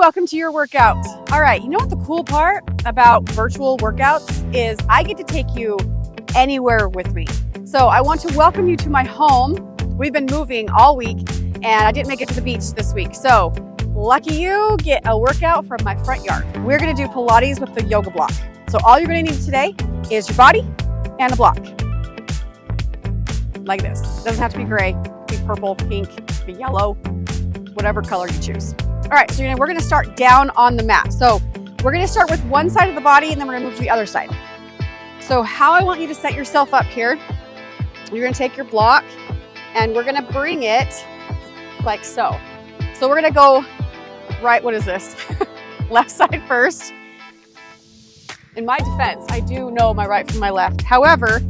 welcome to your workout. All right, you know what the cool part about virtual workouts is I get to take you anywhere with me. So I want to welcome you to my home. We've been moving all week and I didn't make it to the beach this week. So lucky you, get a workout from my front yard. We're gonna do Pilates with the yoga block. So all you're gonna need today is your body and a block. Like this. It doesn't have to be gray, it can be purple, pink, it can be yellow, whatever color you choose. All right, so we're gonna start down on the mat. So we're gonna start with one side of the body and then we're gonna move to the other side. So how I want you to set yourself up here, you're gonna take your block and we're gonna bring it like so. So we're gonna go right, what is this? Left side first. In my defense, I do know my right from my left. However,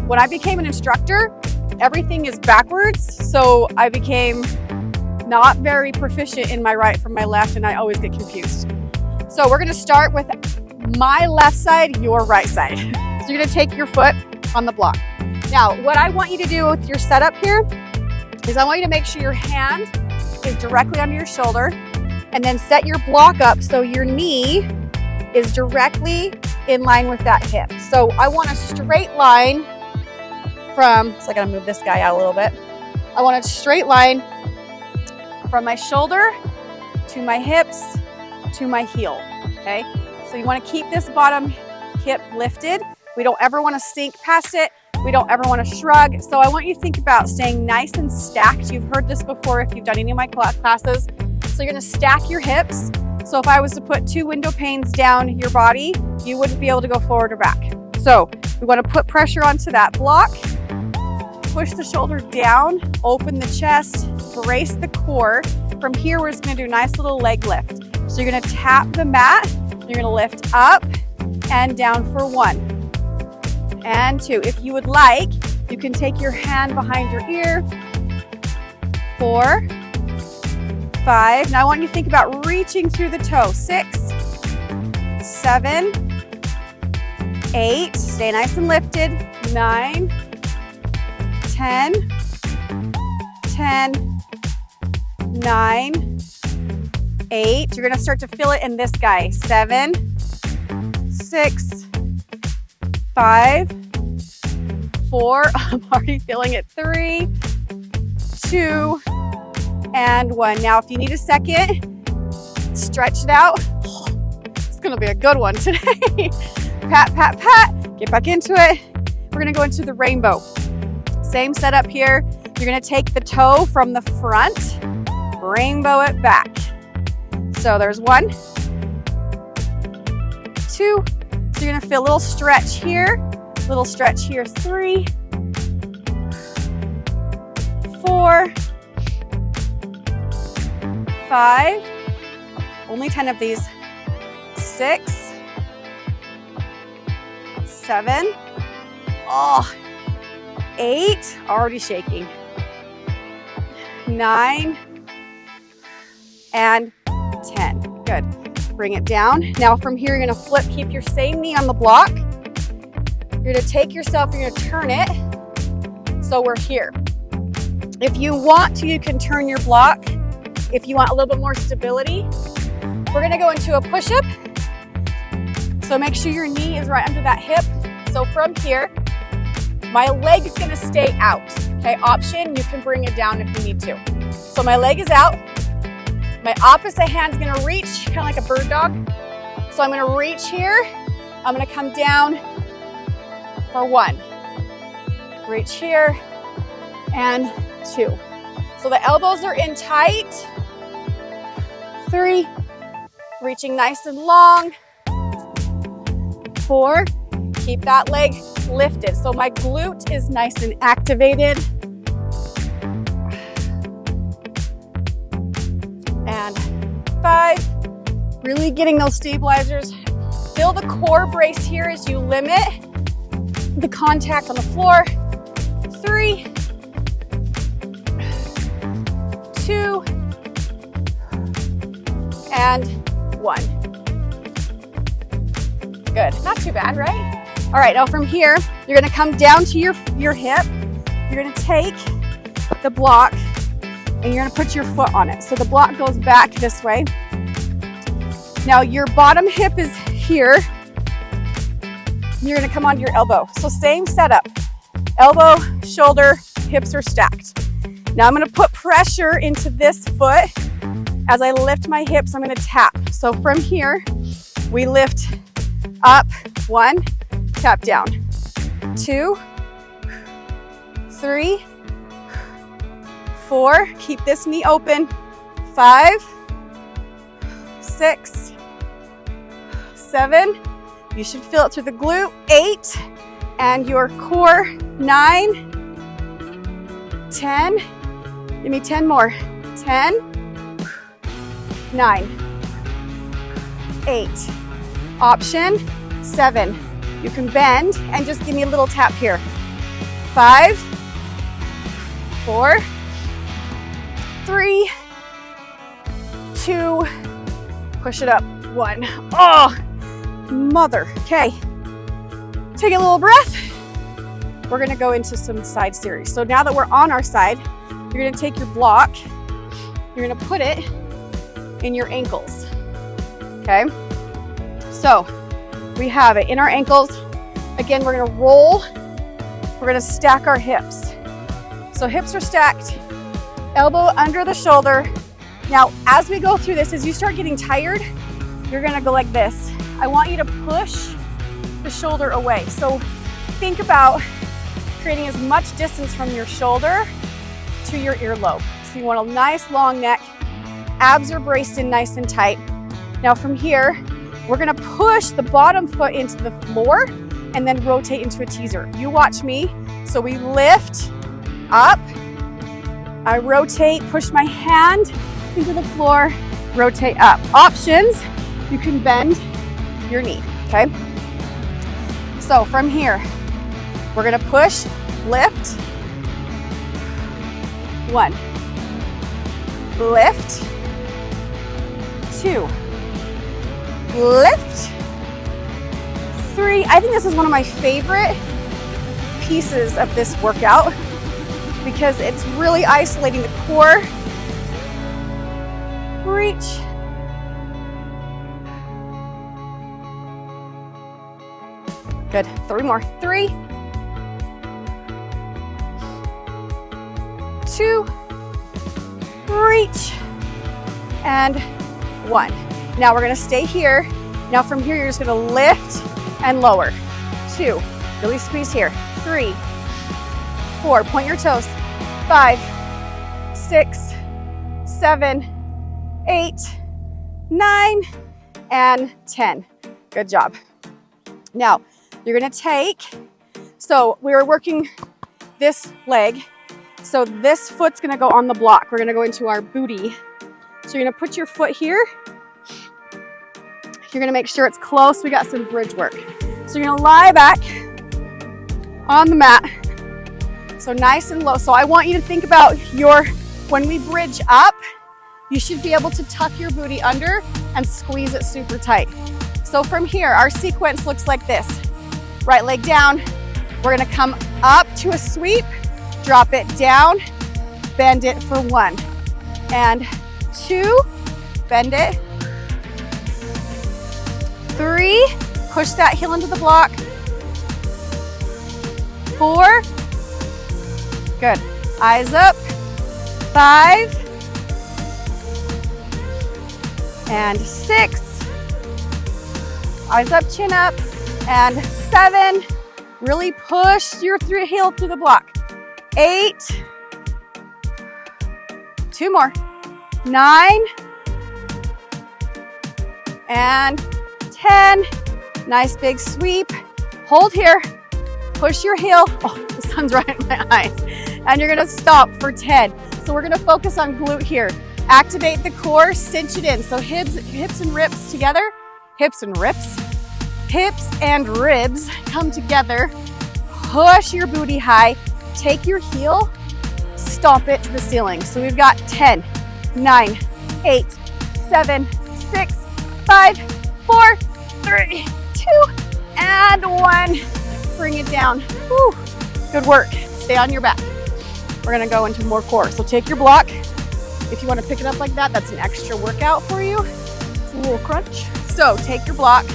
when I became an instructor, everything is backwards. So I became not very proficient in my right from my left and I always get confused. So we're gonna start with my left side, your right side. So you're gonna take your foot on the block. Now, what I want you to do with your setup here is I want you to make sure your hand is directly under your shoulder and then set your block up so your knee is directly in line with that hip. So I want a straight line from, so I gotta move this guy out a little bit. I want a straight line from my shoulder to my hips to my heel, okay? So you wanna keep this bottom hip lifted. We don't ever wanna sink past it. We don't ever wanna shrug. So I want you to think about staying nice and stacked. You've heard this before if you've done any of my classes. So you're gonna stack your hips. So if I was to put 2 window panes down your body, you wouldn't be able to go forward or back. So we wanna put pressure onto that block, push the shoulder down, open the chest, brace the core. From here, we're just gonna do a nice little leg lift. So you're gonna tap the mat, you're gonna lift up and down for 1 and 2. If you would like, you can take your hand behind your ear. 4, 5. Now I want you to think about reaching through the toe. 6, 7, 8. Stay nice and lifted. 9, 10, 10, 9, 8. You're gonna start to feel it in this guy. 7, 6, 5, 4. I'm already feeling it. 3, 2, and 1. Now, if you need a second, stretch it out. It's gonna be a good one today. Pat, pat, pat. Get back into it. We're gonna go into the rainbow. Same setup here. You're gonna take the toe from the front, rainbow it back. So there's 1, 2. So you're gonna feel a little stretch here, 3, 4, 5. Only 10 of these. 6, 7. Oh. 8, already shaking. 9 and 10. Good. Bring it down. Now from here, you're gonna flip, keep your same knee on the block. You're gonna take yourself, you're gonna turn it. So we're here. If you want to, you can turn your block. If you want a little bit more stability, we're gonna go into a push-up. So make sure your knee is right under that hip. So from here, my leg is gonna stay out, okay? Option, you can bring it down if you need to. So my leg is out. My opposite hand's gonna reach, kind of like a bird dog. So I'm gonna reach here. I'm gonna come down for 1. Reach here, and 2. So the elbows are in tight. 3, reaching nice and long. 4, keep that leg lifted. So my glute is nice and activated. And 5, really getting those stabilizers. Feel the core brace here as you limit the contact on the floor. 3, 2, and 1. Good, not too bad, right? All right, now from here, you're gonna come down to your hip. You're gonna take the block and you're gonna put your foot on it. So the block goes back this way. Now your bottom hip is here. You're gonna come onto your elbow. So same setup. Elbow, shoulder, hips are stacked. Now I'm gonna put pressure into this foot. As I lift my hips, I'm gonna tap. So from here, we lift up, 1, tap down, 2, 3, 4, keep this knee open, 5, 6, 7, you should feel it through the glute, 8, and your core, 9, 10, give me 10 more, 10, 9, 8, option, 7, you can bend and just give me a little tap here, 5, 4, 3, 2, push it up, 1, oh, mother, okay, take a little breath, we're gonna go into some side series. So now that we're on our side, you're gonna take your block, you're gonna put it in your ankles, okay? So we have it in our ankles. Again, we're gonna roll, we're gonna stack our hips. So hips are stacked, elbow under the shoulder. Now, as we go through this, as you start getting tired, you're gonna go like this. I want you to push the shoulder away. So think about creating as much distance from your shoulder to your earlobe. So you want a nice long neck, abs are braced in nice and tight. Now from here, we're gonna push the bottom foot into the floor and then rotate into a teaser. You watch me. So we lift up, I rotate, push my hand into the floor, rotate up. Options, you can bend your knee, okay? So from here, we're gonna push, lift, 1, lift, 2, lift, 3. I think this is one of my favorite pieces of this workout because it's really isolating the core. Reach. Good, 3 more, 3, 2, reach, and 1. Now we're gonna stay here. Now from here, you're just gonna lift and lower. 2, really squeeze here. 3, 4, point your toes. 5, 6, 7, 8, 9, and 10. Good job. Now, you're gonna take, so we were working this leg. So this foot's gonna go on the block. We're gonna go into our booty. So you're gonna put your foot here. You're gonna make sure it's close. We got some bridge work. So you're gonna lie back on the mat. So nice and low. So I want you to think about when we bridge up, you should be able to tuck your booty under and squeeze it super tight. So from here, our sequence looks like this. Right leg down, we're gonna come up to a sweep, drop it down, bend it for 1, and 2, bend it, 3, push that heel into the block, 4, good, eyes up, 5, and 6, eyes up, chin up, and 7, really push your heel through the block, 8, 2 more, 9, and 10, nice big sweep, hold here, push your heel, oh, the sun's right in my eyes, and you're gonna stop for 10. So we're gonna focus on glute here. Activate the core, cinch it in. So hips and ribs together, hips and ribs come together, push your booty high, take your heel, stomp it to the ceiling. So we've got 10, 9, 8, 7, 6, 5, 4, 3, 2, and 1. Bring it down. Whew. Good work. Stay on your back. We're gonna go into more core. So take your block. If you want to pick it up like that, that's an extra workout for you. So A little crunch. So take your block.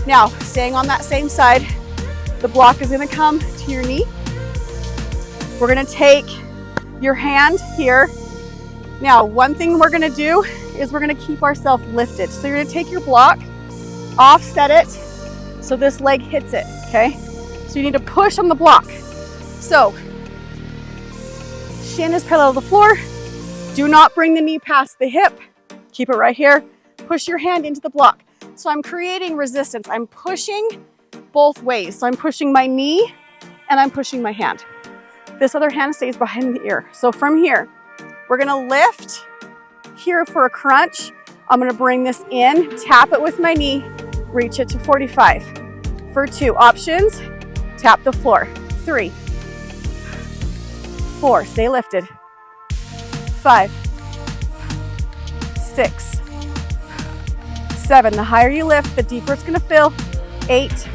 Now, staying on that same side, the block is gonna come to your knee. We're gonna take your hand here. Now, one thing we're gonna do is we're gonna keep ourselves lifted. So you're gonna take your block, offset it, so this leg hits it, okay? So you need to push on the block. So, shin is parallel to the floor. Do not bring the knee past the hip. Keep it right here. Push your hand into the block. So I'm creating resistance. I'm pushing both ways. So I'm pushing my knee and I'm pushing my hand. This other hand stays behind the ear. So from here, we're gonna lift here for a crunch. I'm gonna bring this in, tap it with my knee, reach it to 45. For 2 options, tap the floor. 3, 4, stay lifted. 5, 6, 7. The higher you lift, the deeper it's gonna feel. 8,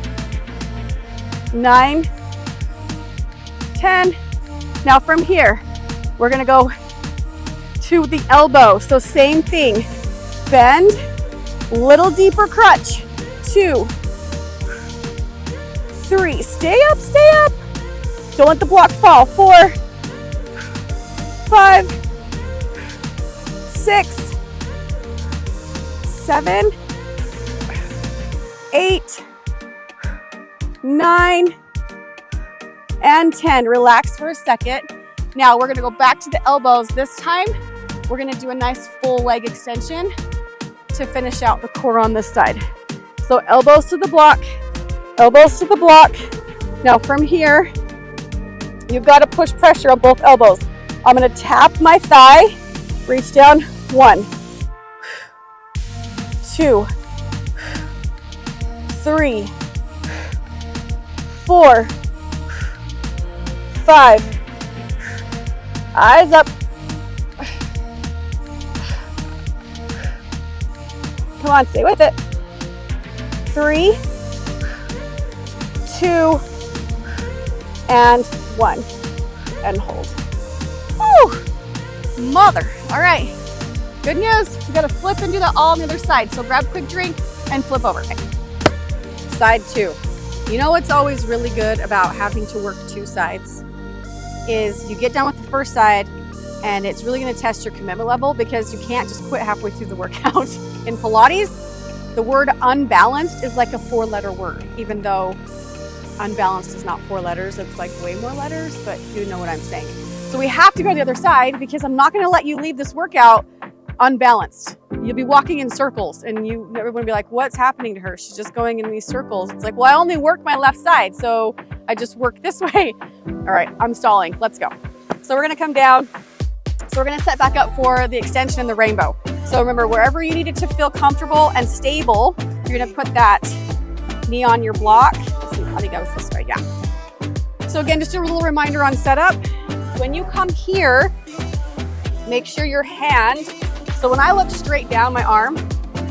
9, 10. Now from here, we're gonna go to the elbow. So same thing, bend, little deeper crunch. 2, 3, stay up, stay up. Don't let the block fall. 4, 5, 6, 7, 8, 9, and 10. Relax for a second. Now we're gonna go back to the elbows. This time, we're gonna do a nice full leg extension to finish out the core on this side. So elbows to the block, elbows to the block. Now from here, you've got to push pressure on both elbows. I'm gonna tap my thigh, reach down. 1, 2, 3, 4, 5. Eyes up. Come on, stay with it. 3, 2, and 1. And hold. Woo! Mother. All right. Good news. You got to flip and do that all on the other side. So grab a quick drink and flip over. Okay. Side 2. You know what's always really good about having to work 2 sides is you get done with the first side and it's really going to test your commitment level because you can't just quit halfway through the workout. In Pilates, the word unbalanced is like a 4-letter word, even though unbalanced is not 4 letters. It's like way more letters, but you know what I'm saying. So we have to go to the other side because I'm not going to let you leave this workout unbalanced. You'll be walking in circles and everyone will be like, what's happening to her? She's just going in these circles. It's like, well, I only work my left side, so I just work this way. All right, I'm stalling. Let's go. So we're going to come down. So we're going to set back up for the extension and the rainbow. So remember, wherever you need it to feel comfortable and stable, you're going to put that knee on your block. Let's see, I think that was this way. Yeah. So again, just a little reminder on setup. When you come here, make sure your hand, so when I look straight down my arm,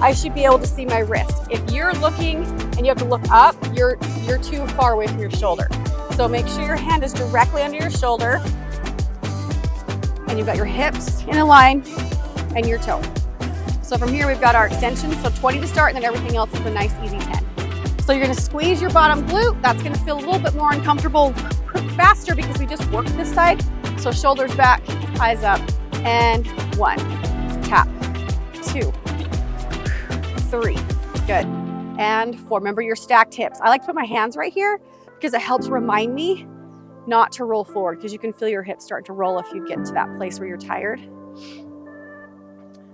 I should be able to see my wrist. If you're looking and you have to look up, you're too far away from your shoulder. So make sure your hand is directly under your shoulder and you've got your hips in a line and your toe. So from here, we've got our extension. So 20 to start and then everything else is a nice easy 10. So you're gonna squeeze your bottom glute. That's gonna feel a little bit more uncomfortable faster because we just worked this side. So shoulders back, eyes up, and 1. Tap. 2. 3. Good. And 4. Remember your stacked hips. I like to put my hands right here because it helps remind me not to roll forward because you can feel your hips start to roll if you get to that place where you're tired.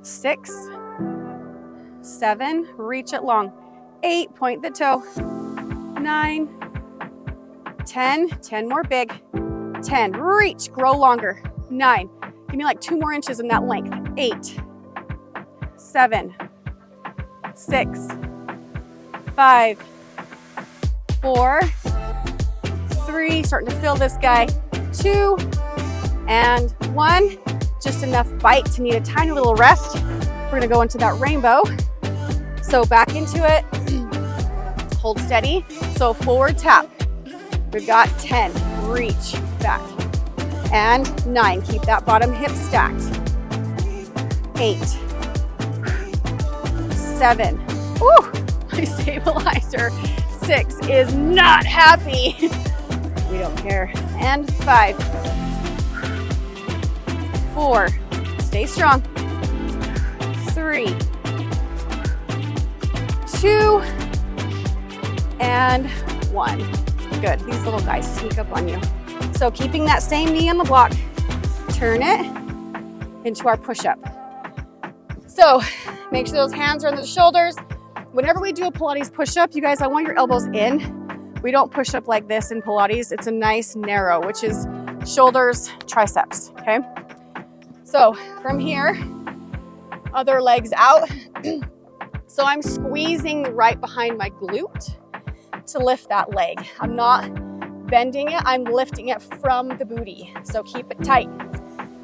6. 7. Reach it long. 8. Point the toe. 9. 10. 10 more big. 10. Reach. Grow longer. 9. Give me like 2 more inches in that length. 8. 7. 6. 5. 4. 3. Starting to feel this guy. 2. And 1. Just enough bite to need a tiny little rest. We're gonna go into that rainbow. So back into it. Hold steady. So forward tap. We've got 10. Reach back. And 9. Keep that bottom hip stacked. 8. 7. Woo! My stabilizer. 6 is not happy. We don't care. And 5. 4. Stay strong. 3. 2. And 1. Good. These little guys sneak up on you. So keeping that same knee on the block, turn it into our push-up. So make sure those hands are on the shoulders. Whenever we do a Pilates push-up, you guys, I want your elbows in. We don't push up like this in Pilates. It's a nice narrow, which is shoulders, triceps, okay? So from here, other legs out. So I'm squeezing right behind my glute to lift that leg. I'm not bending it, I'm lifting it from the booty. So keep it tight,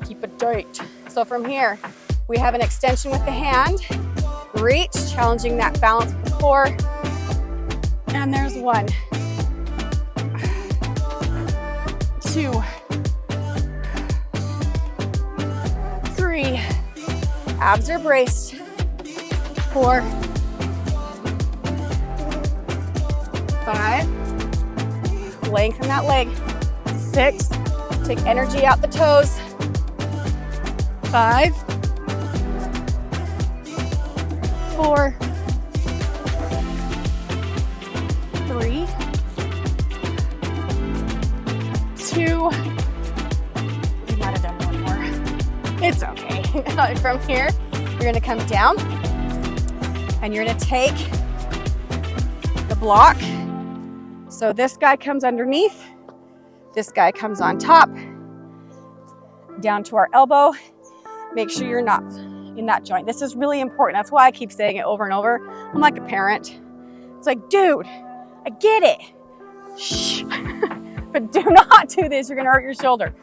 keep it tight. So from here, we have an extension with the hand, reach, challenging that balance with the core. And there's 1, 2, 3, abs are braced, 4, 5, lengthen that leg, 6, take energy out the toes, 5, 4, 3, 2, we might have done one more. It's okay. From here, you're gonna come down and you're gonna take the block. So this guy comes underneath, this guy comes on top, down to our elbow. Make sure you're not in that joint. This is really important. That's why I keep saying it over and over. I'm like a parent. It's like, dude, I get it. Shh. But do not do this. You're gonna hurt your shoulder.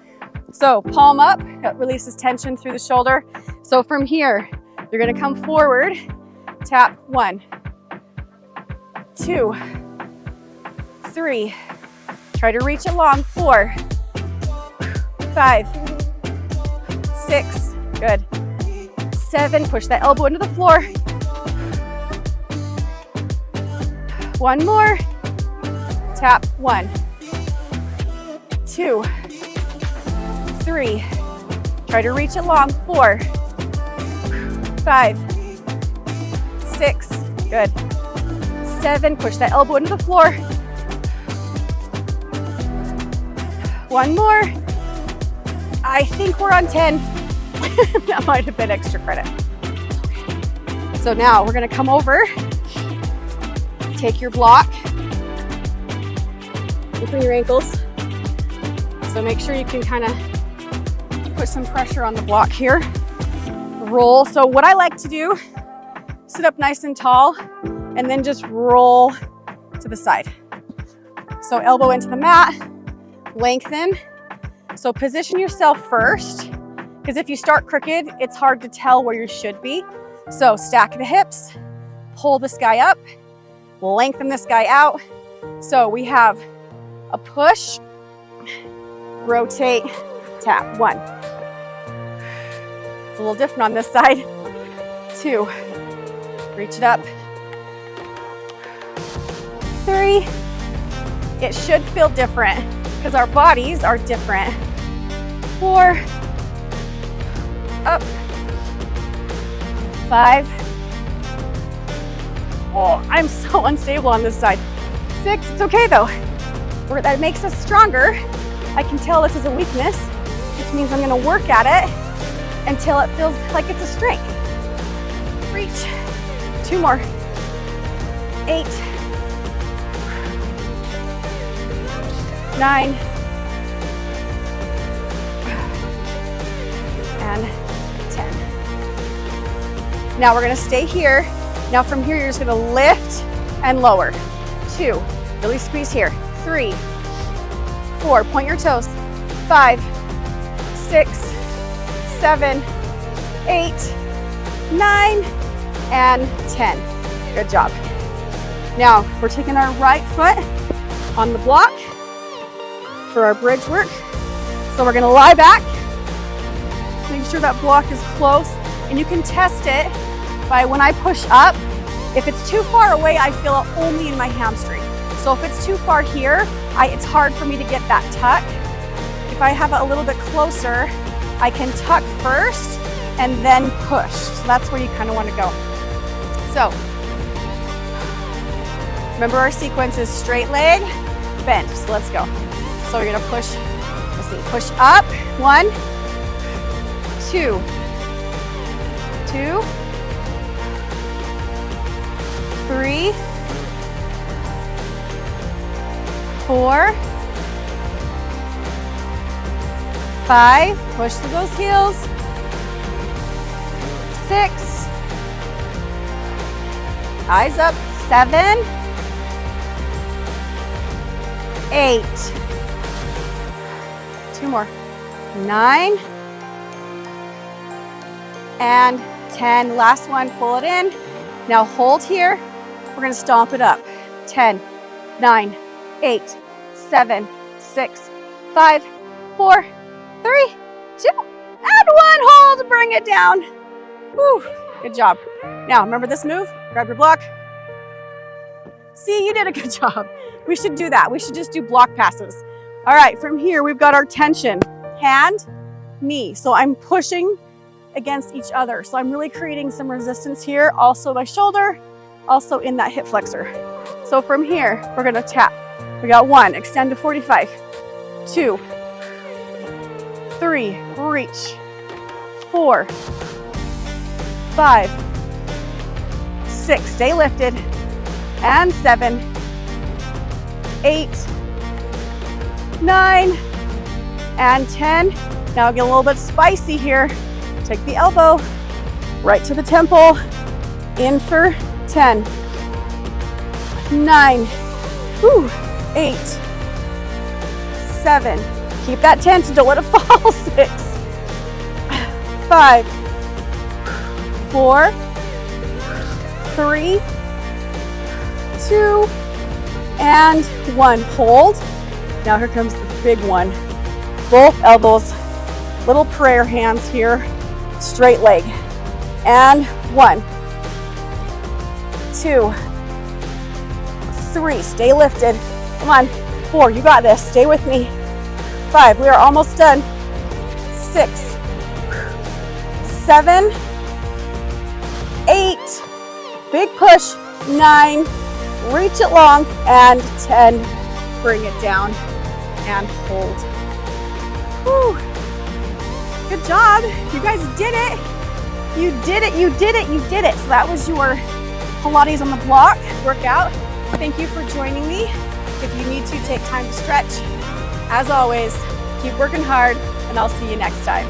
So palm up, that releases tension through the shoulder. So from here, you're gonna come forward, tap 1, 2, 3, try to reach it long, 4, 5, 6, good, 7, push that elbow into the floor, 1 more, tap 1, 2, 3, try to reach it long, 4, 5, 6, good, 7, push that elbow into the floor, 1 more. I think we're on 10. That might have been extra credit. So now we're gonna come over, take your block, open your ankles. So make sure you can kind of put some pressure on the block here. Roll. So what I like to do, sit up nice and tall and then just roll to the side. So elbow into the mat, lengthen. So position yourself first, because if you start crooked, it's hard to tell where you should be. So stack the hips, pull this guy up, lengthen this guy out. So we have a push, rotate, tap. 1. It's a little different on this side. 2, reach it up. 3, it should feel different because our bodies are different. 4, up. 5. Oh, I'm so unstable on this side. 6, it's okay though. That makes us stronger. I can tell this is a weakness, which means I'm gonna work at it until it feels like it's a strength. Reach. 2 more. 8. 9. And 10. Now we're gonna stay here. Now from here, you're just gonna lift and lower. 2, really squeeze here. 3, 4, point your toes. 5, 6, 7, 8, 9, and 10. Good job. Now we're taking our right foot on the block for our bridge work. So we're gonna lie back, make sure that block is close, and you can test it by when I push up, If it's too far away, I feel it only in my hamstring. So if it's too far here, it's hard for me to get that tuck. If I have it a little bit closer, I can tuck first and then push. So that's where you kind of want to go. So remember, our sequence is straight leg, bend. So let's go. So we're gonna push, let's see, push up, 1, 2, 2, 3, 4, 5, push through those heels, 6, eyes up, 7, 8, 2 more, 9, and 10. Last one, pull it in. Now hold here. We're gonna stomp it up. 10, 9, 8, 7, 6, 5, 4, 3, 2, and 1. Hold, bring it down. Whew, good job. Now, remember this move? Grab your block. See, you did a good job. We should do that. We should just do block passes. All right, from here, we've got our tension. Hand, knee. So I'm pushing against each other. So I'm really creating some resistance here. Also my shoulder, also in that hip flexor. So from here, we're gonna tap. We got 1, extend to 45. 2, 3, reach. 4, 5, 6, stay lifted. And 7, 8, 9, and 10. Now get a little bit spicy here. Take the elbow right to the temple. In for 10, 9, 8, 7. Keep that tension, don't let it fall. 6, 5, 4, 3, 2, and 1. Hold. Now here comes the big one. Both elbows, little prayer hands here, straight leg. And 1, 2, 3, stay lifted. Come on, 4, you got this, stay with me. 5, we are almost done. 6, 7, 8, big push, 9, reach it long, and 10, bring it down and hold. Whew. Good job, you guys did it. You did it, you did it, you did it. So that was your Pilates on the block workout. Thank you for joining me. If you need to, take time to stretch. As always, keep working hard, and I'll see you next time.